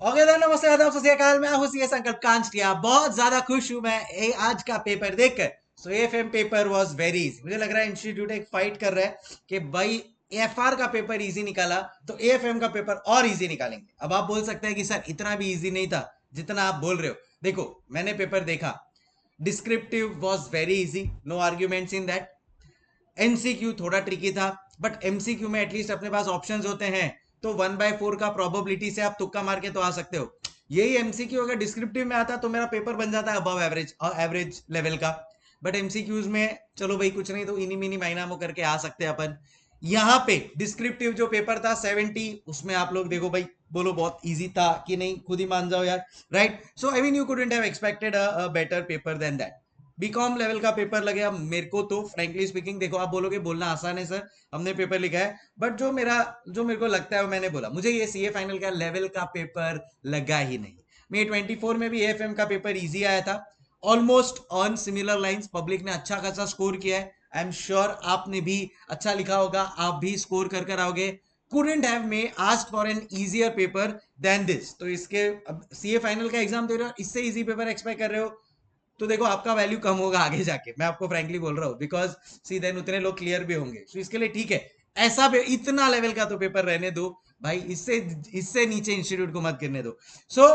Okay then, नमस्ते आदाब सत श्री अकाल। मैं हूं सीए संकल्प कांचटिया। बहुत ज्यादा खुश हूं मैं आज का पेपर देखकर। So AFM paper was very easy. मुझे लग रहा है इंस्टीट्यूट एक फाइट कर रहा है कि भाई एफआर का पेपर इजी निकाला तो एएफएम का पेपर और इजी निकालेंगे। अब आप बोल सकते हैं कि सर इतना भी इजी नहीं था जितना आप बोल रहे हो। देखो, मैंने पेपर देखा। Descriptive was very easy, no arguments in that. MCQ थोड़ा ट्रिकी था, बट एमसीक्यू में एटलीस्ट अपने पास ऑप्शंस होते हैं। तो 1/4 का प्रोबेबिलिटी से आप तुक्का मार के तो आ सकते हो। यही एमसीक्यू अगर डिस्क्रिप्टिव में आता तो मेरा पेपर बन जाता है अबव एवरेज एवरेज लेवल का। बट एमसीक्यूज में चलो भाई कुछ नहीं तो इनी मिनी माइनामो करके आ सकते हैं अपन। यहाँ पे डिस्क्रिप्टिव जो पेपर था 70, उसमें आप लोग देखो भाई, बोलो बहुत इजी था कि नहीं, खुद ही मान जाओ यार। Right, so I mean you couldn't have expected a better paper than that. BCom level का पेपर लगे अब मेरे को तो फ्रेंकली स्पीकिंग। देखो, आप बोलोगे बोलना आसान है सर, हमने पेपर लिखा है, बट जो मेरे को लगता है वो मैंने बोला। मुझे ये सीए फाइनल का लेवल का पेपर लगा ही नहीं। मे 24 में भी एएफएम का पेपर इजी आया था, almost on similar lines. Public ने अच्छा खासा स्कोर किया है। आई एम श्योर आपने भी अच्छा लिखा होगा, आप भी स्कोर कर कर आओगे। Couldn't have may asked for an easier paper than this. तो इसके अब सीए फाइनल का एग्जाम दे रहे हो, इससे इजी पेपर एक्सपेक्ट कर रहे हो, तो देखो आपका वैल्यू कम होगा आगे जाके। मैं आपको फ्रैंकली बोल रहा हूँ, बिकॉज सी देन उतने लोग क्लियर भी होंगे। तो इसके लिए ठीक है, ऐसा इतना लेवल का तो पेपर रहने दो भाई। इससे इससे नीचे इंस्टीट्यूट को मत गिरने दो। So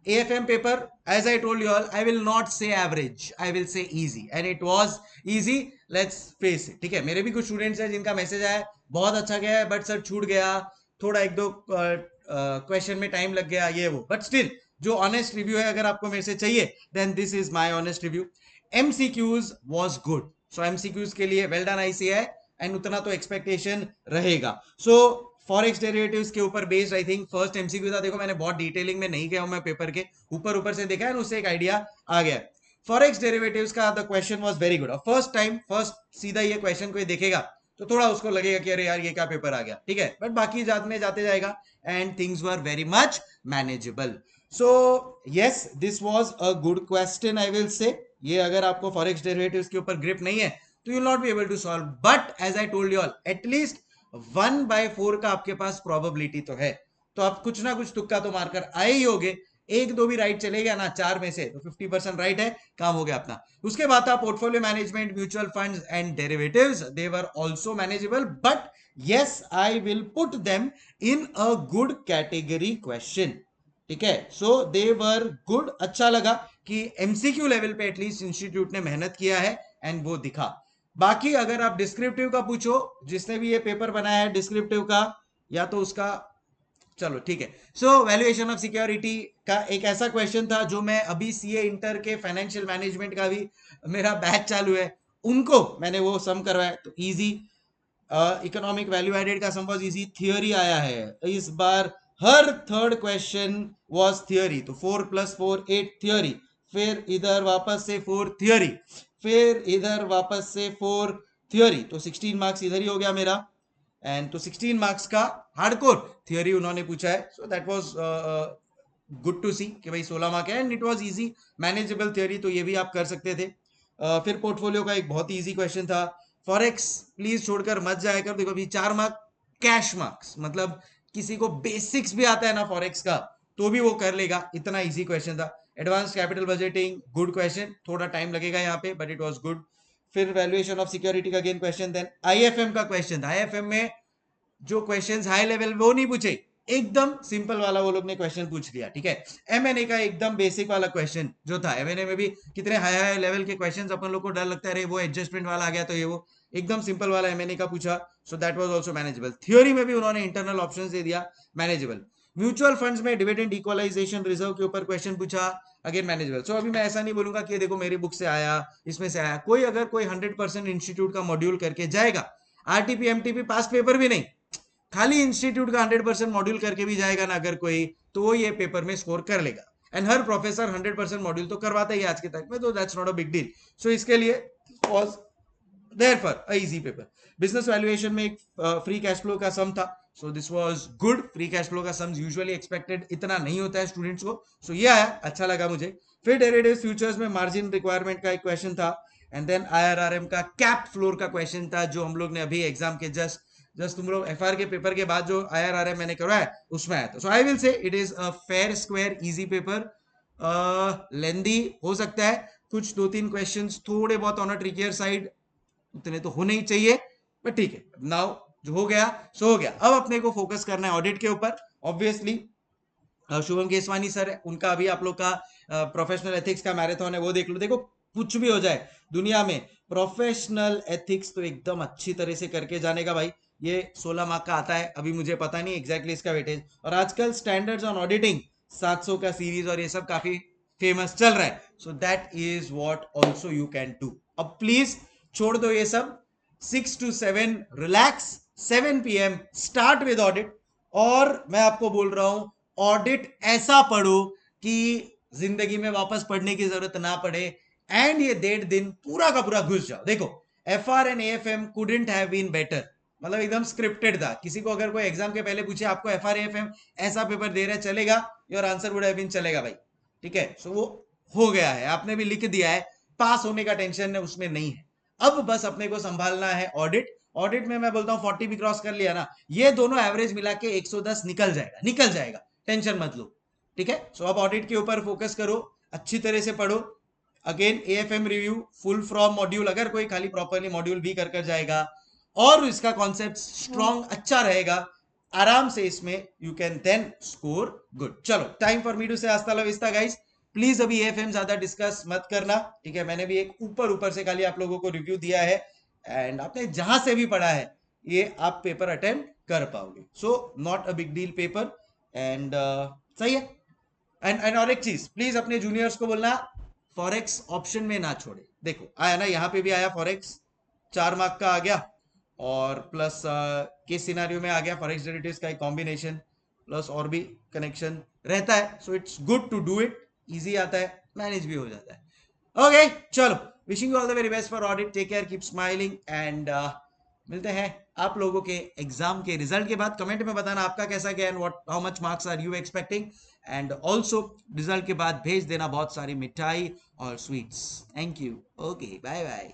AFM paper, as I told you all, I will not say average, I will say easy, and it was easy. Let's face it. ठीक है, मेरे भी कुछ स्टूडेंट्स हैं जिनका मैसेज आया बहुत अच्छा गया है, बट सर छूट गया थोड़ा, एक दो क्वेश्चन में टाइम लग गया, ये वो। बट स्टिल जो ऑनेस्ट रिव्यू है, अगर आपको मेरे से चाहिए, then this is my honest review. MCQs was good. So MCQs के लिए वेल डन आईसीआई, एंड उतना तो एक्सपेक्टेशन रहेगा। सो फॉरेक्स डेरिवेटिव्स के ऊपर based I think first MCQ था। देखो, मैंने बहुत डिटेलिंग में नहीं गया हूं, मैं पेपर के ऊपर ऊपर से देखा है, उससे एक आइडिया आ गया। फॉरेक्स डेरिवेटिव्स का the question was very good. First time, first सीधा ये क्वेश्चन कोई देखेगा तो थोड़ा उसको लगेगा कि अरे यार ये क्या पेपर आ गया। ठीक है, बट बाकी जात में जाते जाएगा, and things were very much manageable. So yes, this was a good question I will से। ये अगर आपको फॉरेक्स डेरिवेटिव्स के ऊपर ग्रिप नहीं है तो you not be able to solve, but as I told you all, at least 1/4 का आपके पास प्रोबेबिलिटी तो है। तो आप कुछ ना कुछ तुक्का तो मारकर आए ही होगे। एक दो भी राइट चले गया ना चार में से, तो 50% राइट है, काम हो गया अपना। उसके बाद था portfolio management, mutual funds and derivatives. They were also manageable, but yes, I will put them in a good category question. ठीक है, सो दे वर गुड। अच्छा लगा कि एमसीक्यू लेवल पे एटलीस्ट इंस्टीट्यूट ने मेहनत किया है, एंड वो दिखा। बाकी अगर आप डिस्क्रिप्टिव का पूछो, जिसने भी ये पेपर बनाया है डिस्क्रिप्टिव का, या तो उसका, चलो ठीक है। सो वैल्यूएशन ऑफ सिक्योरिटी का एक ऐसा क्वेश्चन था जो मैं अभी सीए इंटर के फाइनेंशियल मैनेजमेंट का भी मेरा बैच चालू है, उनको मैंने वो सम करवाया, तो इजी। इकोनॉमिक वैल्यू एडेड का सम वाज इजी। थियोरी आया है इस बार, हर थर्ड क्वेश्चन वाज थियोरी। तो 4 + 4 8 थियोरी, फिर इधर वापस से 4 थियोरी, फिर इधर वापस से 4 थियोरी। तो 16 मार्क्स इधर ही हो गया मेरा। एंड तो 16 मार्क्स का हार्डकोर थियोरी उन्होंने पूछा है। So that was good to see कि भाई 16 मार्क है, and it was easy manageable theory, तो ये भी आप कर सकते थे। फिर पोर्टफोलियो का एक बहुत ही इजी क्वेश्चन था। फॉरेक्स प्लीज छोड़कर मत जाया कर। देखो अभी 4 मार्क कैश मार्क्स, मतलब किसी को बेसिक्स भी आता है ना फॉरेक्स का तो भी वो कर लेगा, इतना इजी क्वेश्चन था। Advance capital budgeting, good question, थोड़ा टाइम लगेगा यहाँ पे, बट इट वाज गुड। फिर वैल्यूएशन ऑफ सिक्योरिटी का अगेन क्वेश्चन। देन आईएफएम का क्वेश्चन था। आईएफएम में जो क्वेश्चंस हाई लेवल वो नहीं पूछे, एकदम सिंपल वाला वो लोग ने क्वेश्चन पूछ लिया। ठीक है, एमएनए का एकदम बेसिक वाला क्वेश्चन जो था, एमएनए में भी कितने हाई हाई लेवल के क्वेश्चंस अपन लोग को डर लगता है, अरे वो एडजस्टमेंट वाला आ गया तो ये वो, एकदम सिंपल वाला एमएनए का पूछा। सो that was also manageable. Theory में भी उन्होंने इंटरनल ऑप्शंस दे दिया, मैनेजेबल। म्यूचुअल फंड्स में डिविडेंड इक्वलाइजेशन रिजर्व के ऊपर क्वेश्चन पूछा, अगेन मैनेजेबल। सो अभी मैं ऐसा नहीं बोलूंगा कि देखो मेरी बुक से आया, इसमें से आया, कोई अगर कोई 100% इंस्टीट्यूट का मॉड्यूल करके जाएगा, आरटीपी एमटीपी पास पेपर भी नहीं, खाली इंस्टीट्यूट का 100% मॉड्यूल करके भी जाएगा ना अगर कोई, तो वो ये पेपर में स्कोर कर लेगा। एंड हर प्रोफेसर 100% मॉड्यूल तो करवाता ही आज के तक में, तो that's not a big deal. So इसके लिए was there for a easy paper. Business valuation में एक फ्री कैश फ्लो का सम था। So this was good. Free cash flow का सम यूजुअली एक्सपेक्टेड इतना नहीं होता है स्टूडेंट्स को, सो ये आया, अच्छा लगा मुझे। फिर डेरिवेटिव फ्यूचर्स में मार्जिन रिक्वायरमेंट का एक क्वेश्चन था। एंड देन आईआरआरएम का कैप फ्लोर का क्वेश्चन था, जो हम लोग ने अभी एग्जाम के जस्ट जस्ट तुम लोग एफआर के पेपर के बाद जो IRR मैंने करवाया है उसमें आया था. So I will say it is a fair square easy paper. Lengthy हो सकता है, कुछ 2-3 क्वेश्चंस थोड़े बहुत ऑन अ ट्रिकियर साइड, उतने तो होने ही चाहिए, बट ठीक है. नाउ जो हो गया सो हो गया. अब अपने को फोकस करना है ऑडिट के ऊपर. ऑब्वियसली शुभम केसवानी सर है, उनका अभी आप लोग का प्रोफेशनल एथिक्स का मैराथन है, वो देख लो. देखो कुछ भी हो जाए दुनिया में, प्रोफेशनल एथिक्स तो एकदम अच्छी तरह से करके जाने का भाई. ये 16 मार्क का आता है, अभी मुझे पता नहीं एग्जैक्टली इसका वेटेज. और आजकल स्टैंडर्ड्स ऑन ऑडिटिंग 700 का सीरीज और ये सब काफी फेमस चल रहा है. So that is what also you can do. अब प्लीज छोड़ दो ये सब. 6 to 7 relax. 7 PM start with audit. और मैं आपको बोल रहा हूं, ऑडिट ऐसा पढ़ो कि जिंदगी में वापस पढ़ने की जरूरत ना पड़े. एंड ये 1.5 दिन पूरा का पूरा घुस जाओ. देखो FR एंड AFM couldn't have been better. मतलब एकदम स्क्रिप्टेड था. किसी को अगर कोई एग्जाम के पहले पूछे आपको FR AFM ऐसा पेपर दे रहे चलेगा, your answer would have been चलेगा भाई. ठीक है. सो वो हो गया है, आपने भी लिख दिया है. पास होने का टेंशन उसमें नहीं है. अब बस अपने को संभालना है ऑडिट. ऑडिट में मैं बोलता हूँ 40 भी क्रॉस कर लिया ना, ये दोनों एवरेज मिला के 110 निकल जाएगा. निकल जाएगा, टेंशन मत लो. ठीक है. सो अब ऑडिट के ऊपर फोकस करो, अच्छी तरह से पढ़ो. Again AFM review full from module, अगर कोई खाली प्रॉपरली मॉड्यूल भी कर जाएगा और इसका कॉन्सेप्ट स्ट्रॉन्ग अच्छा रहेगा, आराम से इसमें you can then score good. चलो, time for me to say hasta la vista guys. Please अभी AFM ज्यादा डिस्कस मत करना. ठीक है. मैंने भी एक ऊपर ऊपर से खाली आप लोगों को रिव्यू दिया है, एंड आपने जहां से भी पढ़ा है ये आप पेपर अटेम्प्ट कर पाओगे. So not a big deal paper. And सही है. एंड और एक चीज, प्लीज अपने जूनियर्स को बोलना फॉरेक्स ऑप्शन में ना छोड़े. देखो आया ना, यहाँ पे भी आया फॉरेक्स, 4 मार्क का आ गया, और प्लस केस सिनारियो में आ गया फॉरेक्स डेरिवेटिव्स का एक कॉम्बिनेशन, प्लस और भी कनेक्शन रहता है. So it's good to do it. Easy आता है, मैनेज भी हो जाता है. ओके चलो, wishing you all the very best for audit. Take care, keep smiling, and मिलते हैं आप लोगों के एग्जाम के रिजल्ट के बाद. कमेंट में बताना आपका कैसा गया and what how much marks are you expecting. And also result के बाद भेज देना बहुत सारी मिठाई और sweets. Thank you. Okay, bye bye.